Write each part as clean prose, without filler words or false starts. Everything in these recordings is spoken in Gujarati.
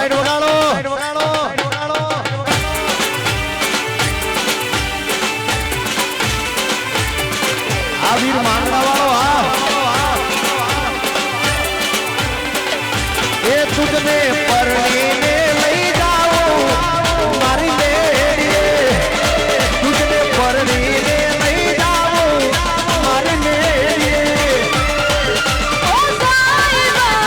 લાઈટ વગાડો આ વીર માંગવા વાળો એ તુજને પરણીને લઈ જાઉં મારી મેળીએ તુજને પરણીને લઈ જાઉં મારી મેળીએ ઓ સાઈબા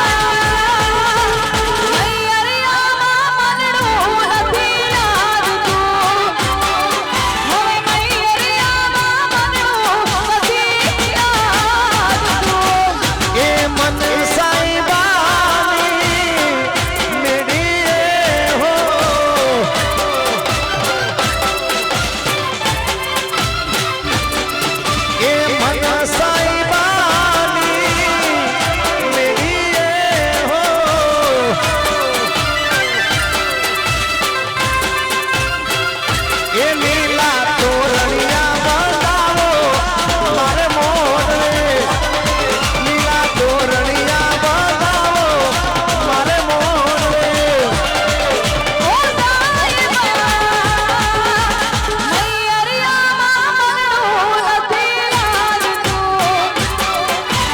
મૈયરિયામાં મનડું નથી યાદતું હવે મૈયરિયામાં મનડું નથી યાદતું એ મન સાઈબાની મેળીએ હો એ મન સાઈબાની મેળીએ હો એ લીલા તોરણિયા બંધાવો મારે મોઢે લીલા તોરણિયા બંધાવો મારે મોઢે ઓ સાઈબા મૈયરિયામાં મનડું નથી યાદતું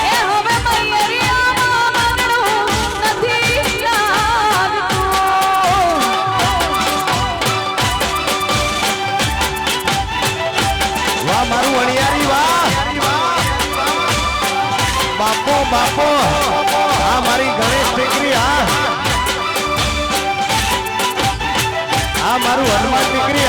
એ હવે મૈયરિયામાં મનડું નથી યાદતું વાહ મારું અણિયારી વાહ બાપો બાપો આ મારી ગણેશ દીકરી આ મારું હનુમાન દીકરી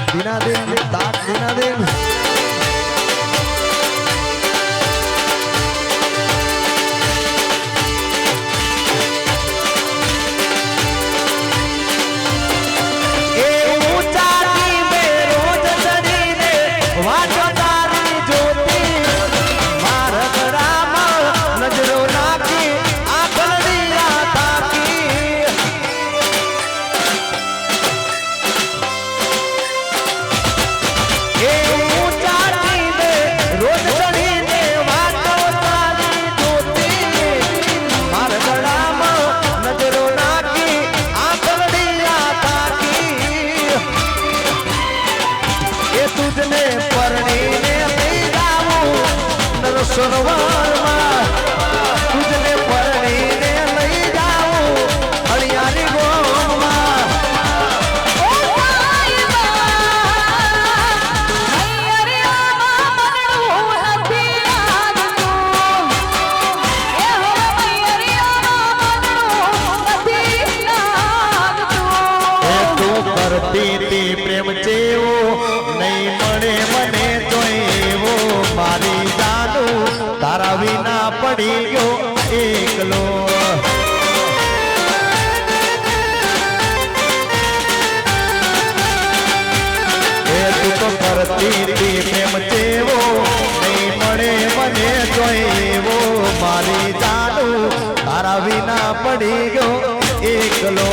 દિના દેન તાક દિના દેન એ ઊંચાની મે રોજ ચડીને વાંચો તારી જ્યોતિ મારા ગળામાં નજરો નાખી આંખની આ તાકી એ ઊંચાની મે રોજ ચડીને વાંચો તારી જ્યોતિ મારા ગળામાં નજરો નાખી આંખની આ તાકી એ તુજને પરણીને લઈ જાઉં નર સરોવરમાં તુજને પરણીને લઈ જાઉં હળિયારી ગોમાં ઓ સાઈબા મૈયરિયામાં મનડું નથી યાદતું એ હવે મૈયરિયામાં મનડું નથી યાદતું એ તું કરતી તી પ્રેમ જેવો નહીં મળે મને જોઈવો મારી જાનું તારા વિના પડી ગયો એકલો એ તું તો કરતી તી પ્રેમ જેવો નહીં મળે મને જોઈવો મારી જાનું તારા વિના પડી ગયો એકલો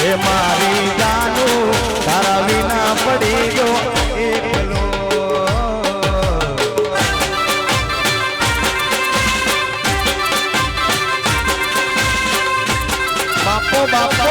એ મારી જાનું તારા વિના પડી ગયો એકલો બાપો બાપો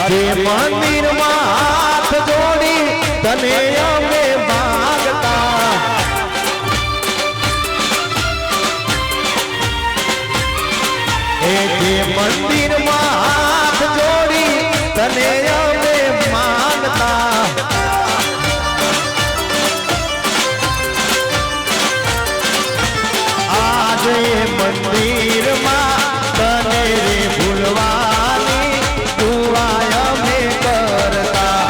જે મંદિરમાં હાથ જોડી તને અમે માંગતા એ જે મંદિરમાં હાથ જોડી તને અમે માંગતા આજે મંદિરમાં તને રે ભૂલવાની દુઆ અમે કરતા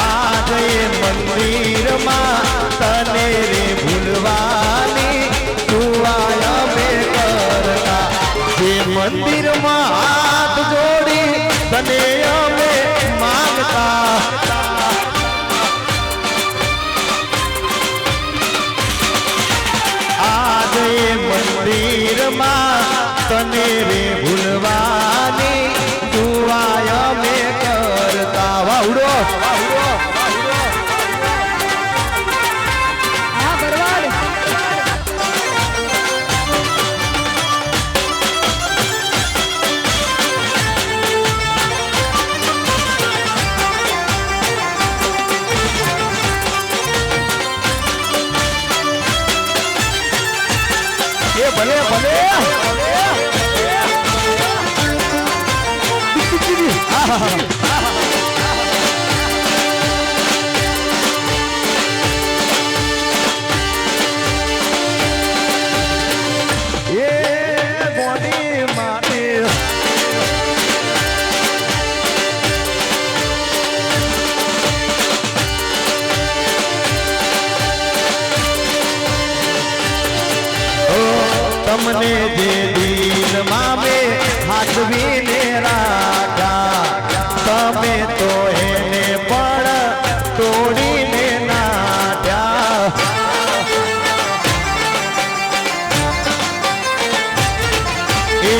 આજે મંદિરમાં તને રે ભૂલવાની દુઆ અમે કરતા જે મંદિરમાં હાથ જોડી તને અમે માંગતા આજે મંદિરમાં તને રે ભૂલવાની દુઆ અમે કરતા વાવડો હા બરવાડ એ ભલે ભલે એ બોડી માટે તમને જે દિલમાં મેં હાથવીને રાખ્યા તમે તો એને પણ તોડીને નાખ્યા એ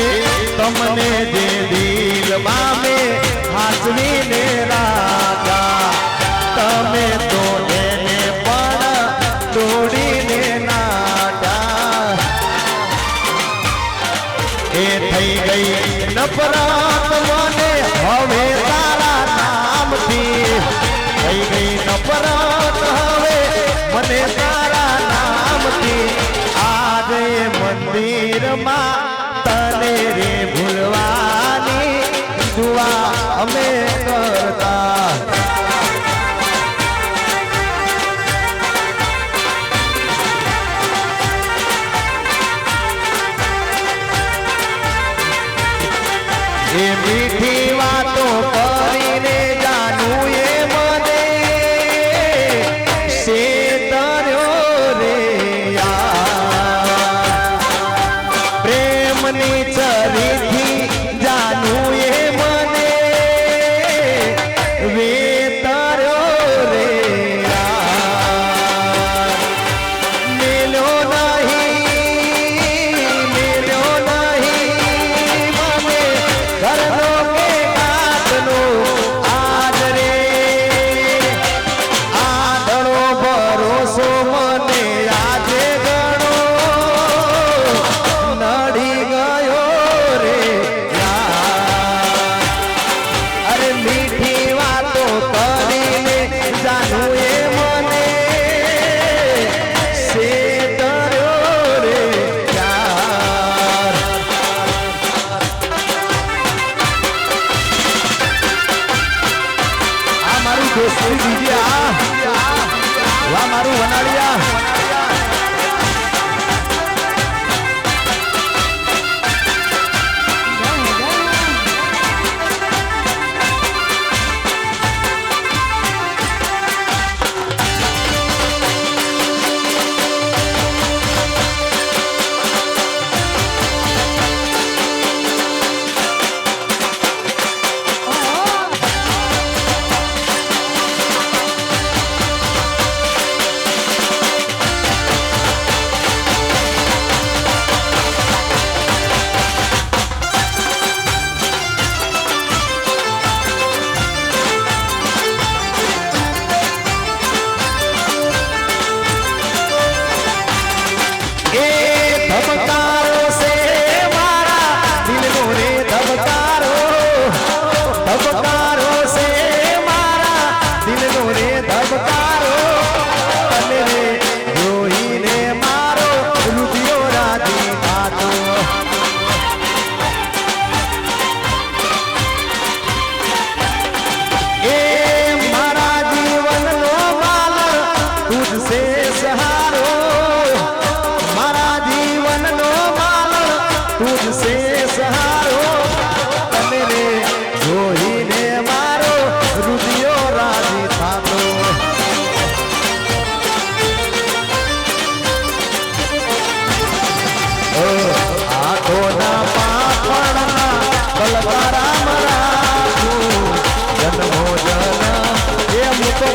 તમને જે દિલમાં મેં હાથવીને રાખ્યા તમે તો એને પણ તોડીને નાખ્યા એ થઈ ગઈ નફરત મને હવે તારા નામથી થઈ ગઈ નફરત હવે મને તારા નામથી આજે મંદિરમાં તને રે ભૂલવાની દુઆ અમે કરતા એ મીઠી વાતો કરીને જાનું એ મને શેતર્યો રે યાર પ્રેમની ચરીથી જાનું એ મને વેતર્યો રે યાર મેલ્યો નહીં મને ઘરનો કે ઘાટનો આજ રે આધળો ભરોસો મને આજે ગણો નડી ગયો રે યાર અરે મીઠી વાતો કરીને જાનું એ મને શેતર્યો રે યાર આ મારું દોસ્તી દીદી વાહ મારું વનાળિયા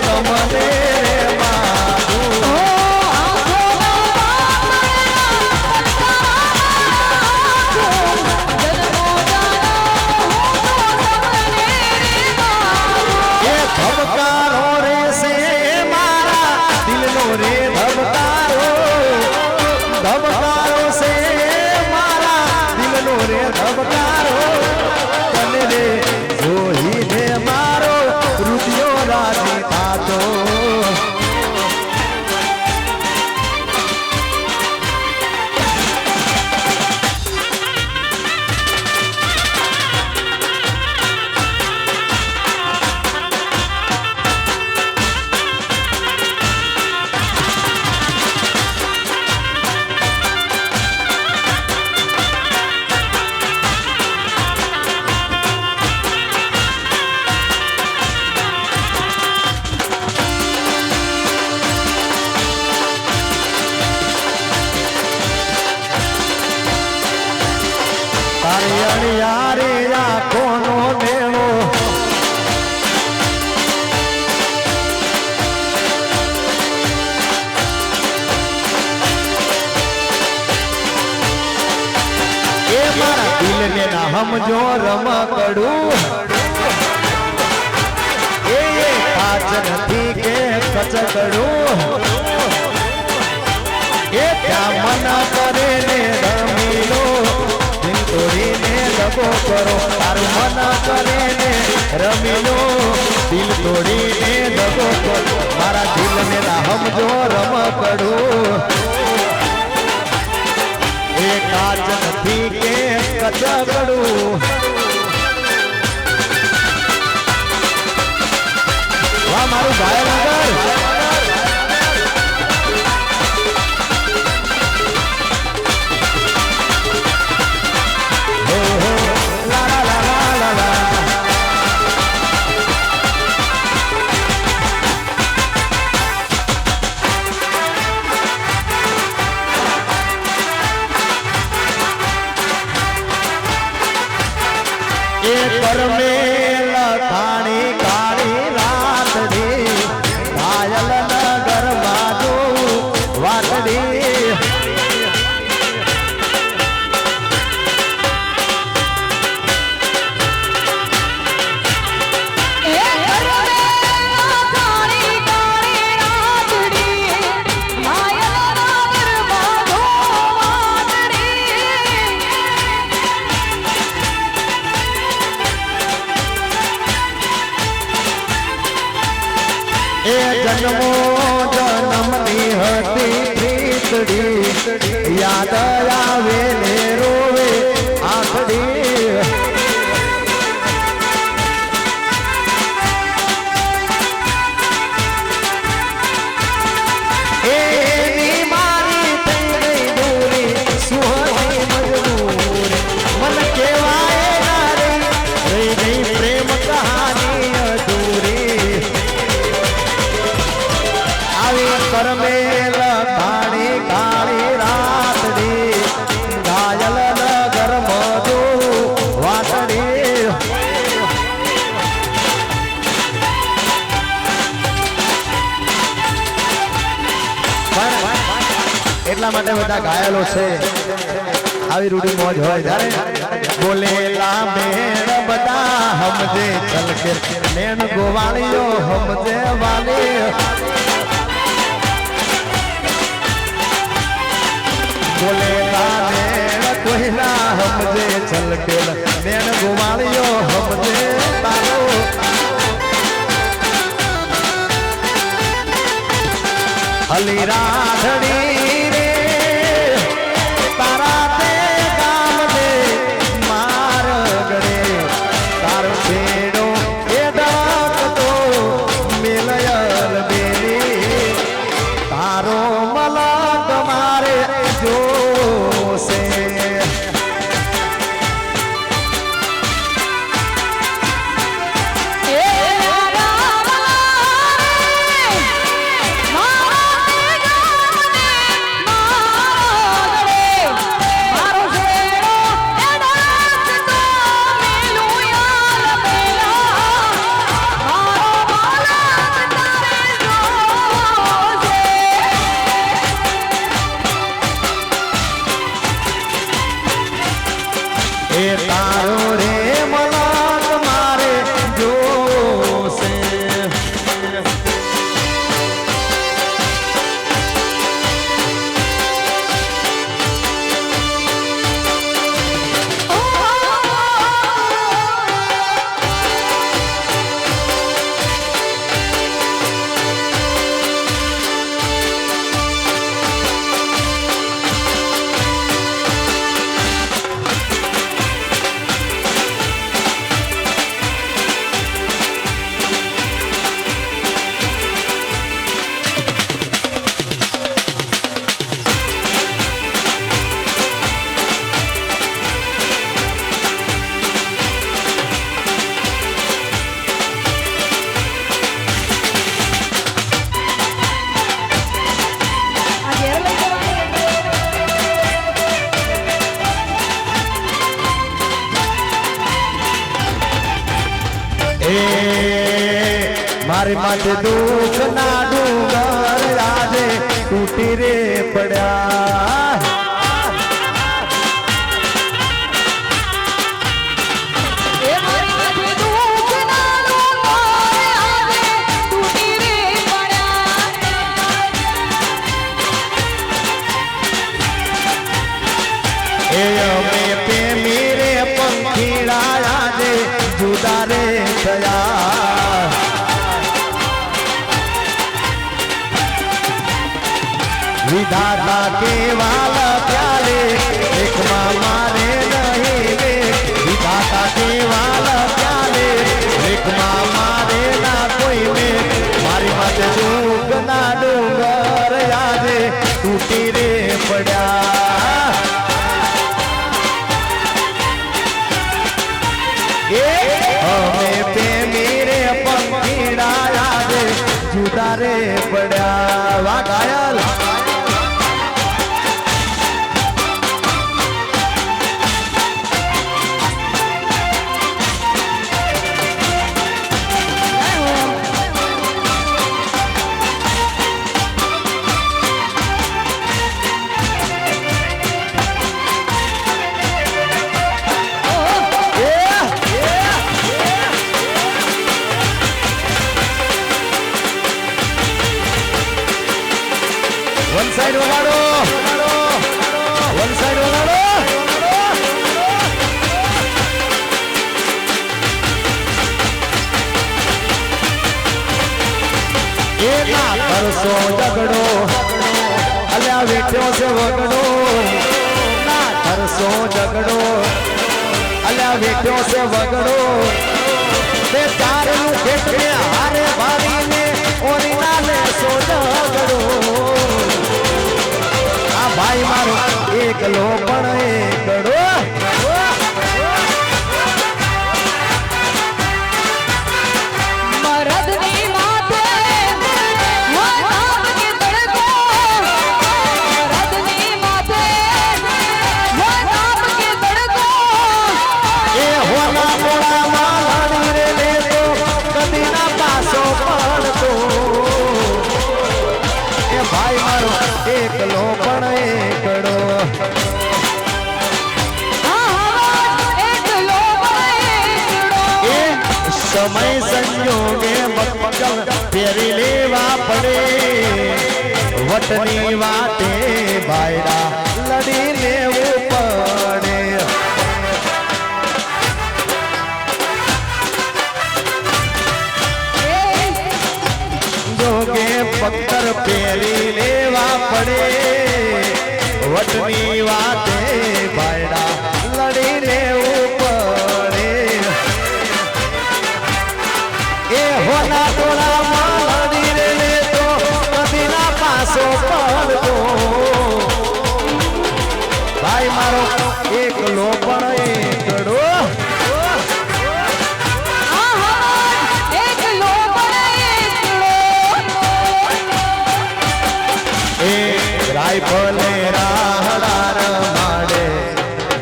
તમને મારું ઓ આંખોનો જન્મો એ ધબકારો રે છે મારા દિલનો રે ધબકારો ધબકારો છે મારા દિલનો રે ધબકારો તને રે જોઈને મારો રુદિયો રાજી થાતો તારી અણિયારે આંખોનો મેળો એ મારા દિલને ના સમજો રમકડું એ કાચ નથી કે કચકડું એ ત્યાં મના કરે ને રમી લો દિલ તોડીને દગો કરો તારું મન કરે ને રમી લો દિલ તોડીને દગો કરો મારા દિલને ના સમજો રમકડું એ કાચ નથી કે કચકડું વાહ મારું ભાઈનગર એ કરમેલ કાળી કાળી રાતડી ઘાયલ નગર બાજુ વાટડી એ જન્મો જન્મની હતી પ્રીતડી યાદ આવે ને રોવે આખડી એની મારી થઈ ગઈ દૂરી સુહની મજબૂરી મન કેવાય ના રહી ગઈ પ્રેમ કહાની અધૂરી આવી કરમેલ કાળી કાળી રાતડી ઘાયલ નગર મધુ વાટડી એટલા માટે બધા ઘાયલો છે આવી રૂડી મોજ હોય જ્યારે બોલેલા મેણ બધા હમજે ચલકે નેણ ગોવાળીઓ હમજે વાલી બોલેલા નેણ કોઈના હમજે ચલકે નેણ ગોવાળીઓ હમજે તારો હલી રાધડી રે તારા તે ગામ દે માર ગડે તારો છેડો એ ડાકતો મિલયલ બેરી તારો મલક મારે જોશે એ મારી માથે દુઃખ ના ડુંગર આજે તૂટી રે પડ્યા એ મારી માથે દુઃખ ના ડુંગર આજે તૂટી રે પડ્યા. એ અમે પ્રેમી રે પંખીડા આજે જુદા રે થયા વિધાતા કેવાલ પ્યાલે એકમાં મારે નહીં રે વિધાતા કેવાલ પ્યાલે એકમાં મારે ના કોઈ મે મારી માથે દુઃખ ના ડુંગર આજે તૂટી રે પડ્યા અમે પ્રેમી રે પંખીડા આજે જુદા રે પડ્યા વાહ ઘાયલ વન સાઈડ વગાડો વન સાઈડ વગાડો એ ના કરશો ઝઘડો અલ્યા વેઠ્યો છે વગડો ના કરશો ઝઘડો અલ્યા વેઠ્યો છે વગડો બે ચારનું ખેત ને હારે ભારીને ઓરી ના લેશો ઝઘડો ભાઈ મારો એકલો પણ એકડો મરદની માથે નામ કે તડકો મરદની માથે નામ કે તડકો એ હોના મોડામાં લાડી રે લે તો કદી ના પાસો પડતો એ ભાઈ મારો એકલો પણ એકડો એકલો એ સમય સંજોગે મક્કલ ફેરી લેવા પડે વટની વાતે ભાઈડા લડી લેવું પડે જોગે પથ્થર ફેરી લેવા પડે વટની વાતે ભાઈડા લડી લેવું પડે એ હોના ટોળામાં લડી રે લે તો કદી ના પાસો પડતો ભાઈ મારો એકલો પણ એકડો રાયફલે રાહડાર માડે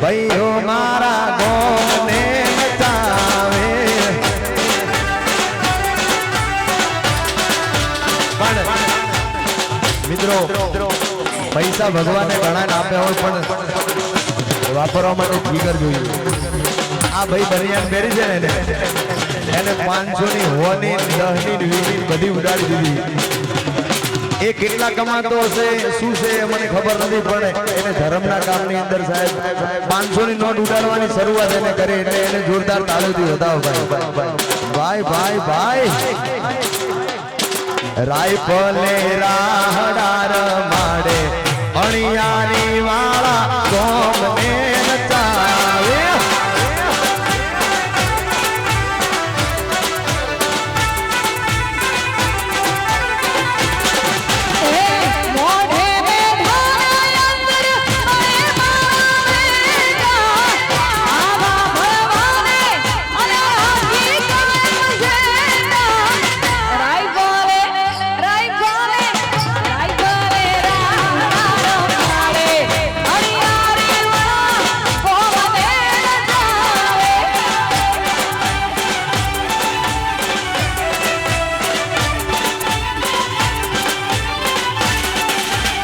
ભાઈઓ મારા ગોને નચાવે પણ મિત્રો પૈસા ભગવાને ઘણા આપ્યા હોય પણ વાપરવા માટે જીગર જોઈએ આ ભાઈ બનિયાન પહેરી છે ને એને 500 ની હોની 10 ની 20 ની બધી ઉડાડી દીધી એ કેટલા કમાતો હશે શું છે મને ખબર નથી પણ એને ધર્મના કામની અંદર સાહેબ 500 ની નોટ ઉડાડવાની શરૂઆત એને કરી એટલે એને જોરદાર તાળીઓથી વધાવો ભાઈ ભાઈ ભાઈ રાયફલે રાહડાર માડે અણિયારી વાળા કોમને નચાવે રાય બોલે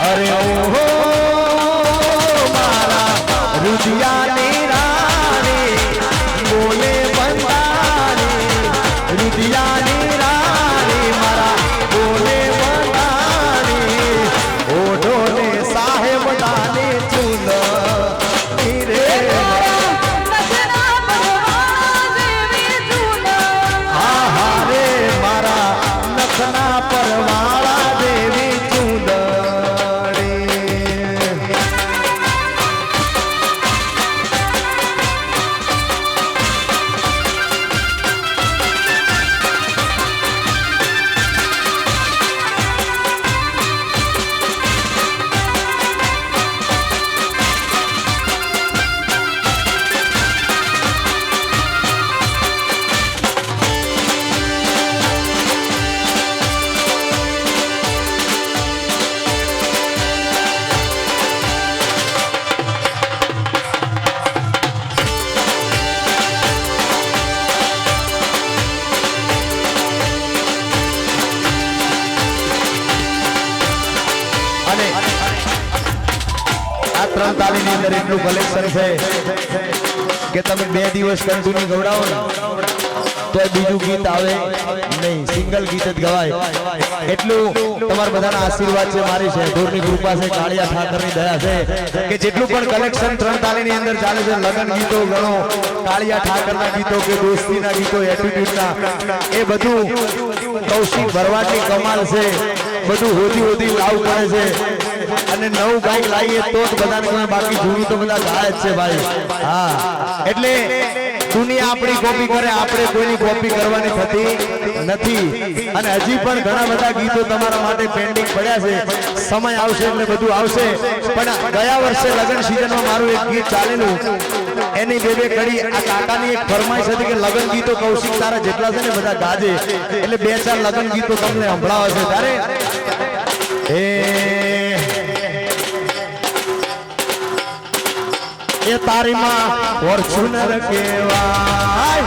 અરે ઓહો મારા રુદિયાની રાણી બોલે બંધાણી રુદિયાની રાણી મારા બોલે બંધાણી ઓઢો ને સાહેબ દાની ચૂલ રે નખના પરવાળા દેવી ચૂલ હા હા રે મારા નખના પરવાળા દેવી ચૂંદડી અને આ ત્રણ તાલીની અંદર એટલું કલેક્શન છે કે તમે 2 દિવસ કંટિન્યુ ગવડાવો ને તો બીજું ગીત આવે નહીં, સિંગલ ગીત જ ગવાય. એટલું તમારા બધાના આશીર્વાદ છે, મારી છે, ધૂળની કૃપા છે, કાળિયા ઠાકરની દયા છે કે જેટલું પણ કલેક્શન ત્રણ તાલીની અંદર ચાલે છે, લગન ગીતો ગણો, કાળિયા ઠાકરના ગીતો કે દોસ્તીના ગીતો, એટીટ્યુડના, એ બધું કૌશિક ભરવાડની કમાલ છે. બધું હોદી હોદી લાવ કરે છે અને નવું ગાયક લાવીએ તો જ બધાને ગમે, બાકી જૂનું તો બધા ગાય જ છે ભાઈ. હા, એટલે દુનિયા આપણી કોપી કરે, આપણે કોઈની કોપી કરવાની થતી નથી. અને હજી પણ ઘણા બધા ગીતો તમારા માટે પેન્ડિંગ પડ્યા છે. સમય આવશે એટલે બધું આવશે. પણ ગયા વર્ષે લગ્ન સિઝનમાં મારું એક ગીત ચાલેલું, એની બે કડી આ કાકાની એક ફરમાઈશ હતી કે લગ્ન ગીતો કૌશિક તારા જેટલા છે ને બધા ગાજે, એટલે 2-4 લગ્ન ગીતો તમને સંભળાવે છે. ત્યારે એ તારી માં ફોર્ચ્યુનર કહેવાય,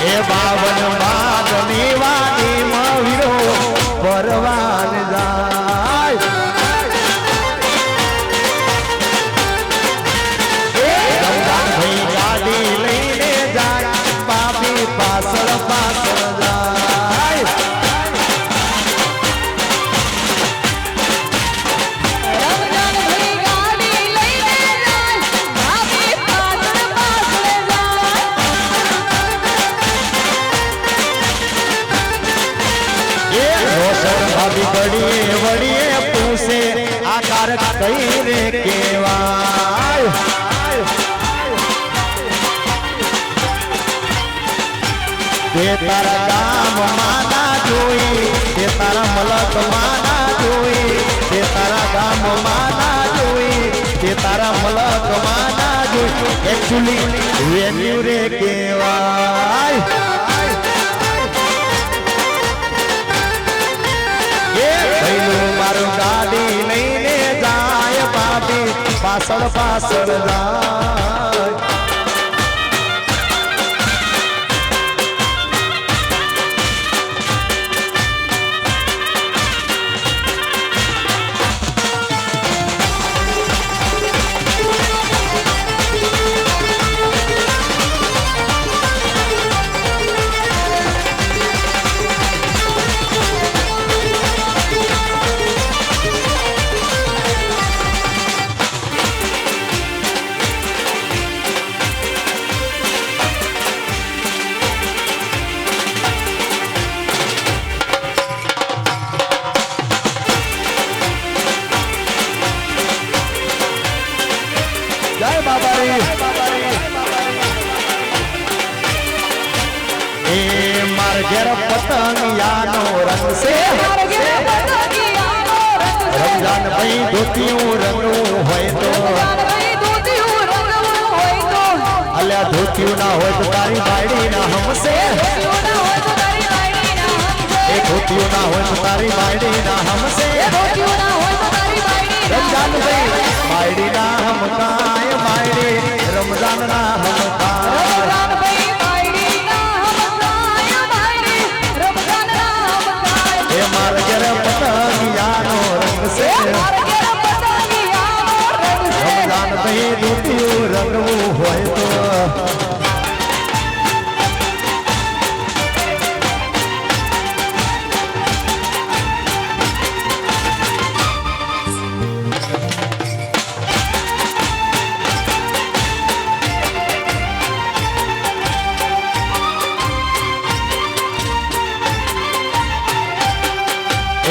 એ 52 માગની વાણી માં વીરો પરવાન જાય. ભાઈ ગાડી લઈને જાય, બાપી પાછળ પાછળ જાય. રમજાન ભઈ ગાડી લઈને જાય ભાભી પાછળ પાછળ જાય રોશન ભાભી બડીએ વડીએ પૂછે આ કારક કઈ રે કેવાય. તે તારા ગામ માના જોઈ, તે તારા મલક માના જોઈ, તે તારા ગામ માના જોઈ, તે તારા મલક માના જોઈ. એકચ્યુઅલી વેન્યુ રે કેવાય. ભઈલું મારું ગાડી લઈને જાય, બાપી પાછળ પાછળ જાય. જય બાબારી. એ માર ઘેર પતંગિયાનો રંગ છે, મારે ઘેર પતંગિયાનો રંગ છે. રમજાન ભાઈ ધોતિયું રંગનું હોય તો, રમજાન ભઈ ધોતિયું રંગવું હોય તો, અલ્યા ધોતિયું ના હોય તો તારી બાયડી ના હમશે, ધોતિયું ના હોય તો તારી બાયડી ના હમશે. એ ધોતિયું ના હોય તો તારી બાયડી ના હમશે. ધોતિયું ના હોય તો તારી બાયડી ના રમજાન હમશે. ભાઈ બાયડી ના હમકાય, બાયડી રમજાન ના હમકાય. રમજાન ભઈ બાયડી ના હમસાય, બાયડી રમજાન ના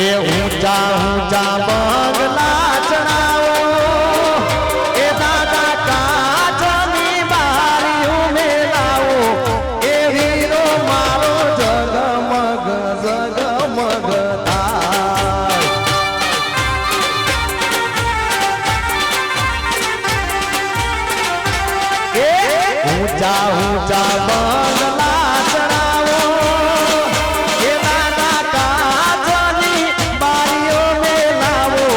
એ ઊંચા ઊંચા બંગલા ચડાવો એ દાદા કાચની બારીઓ મેલાવો એ વીરો મારો જગમગ જગમગ થાય એ ઊંચા ઊંચા બંગલા ચડાવો એ દાદા કાચની બારીઓ મેલાવો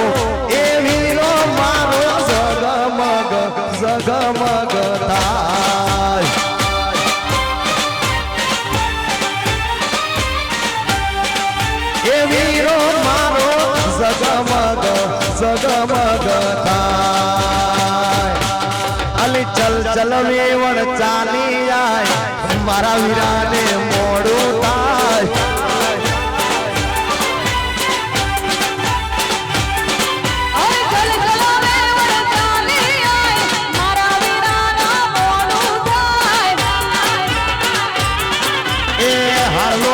એ વીરો મારો જગમગ જગમગ થાય એ વીરો મારો જગમગ જગમગ થાય અલી ચલ ચલ વેવણ ચાલી આય મારા વીરાને મોડું થાય અરે ચલ ચલો વેવણ ચાલી આય મારા વીરાના મોઢું થાય એ હાલો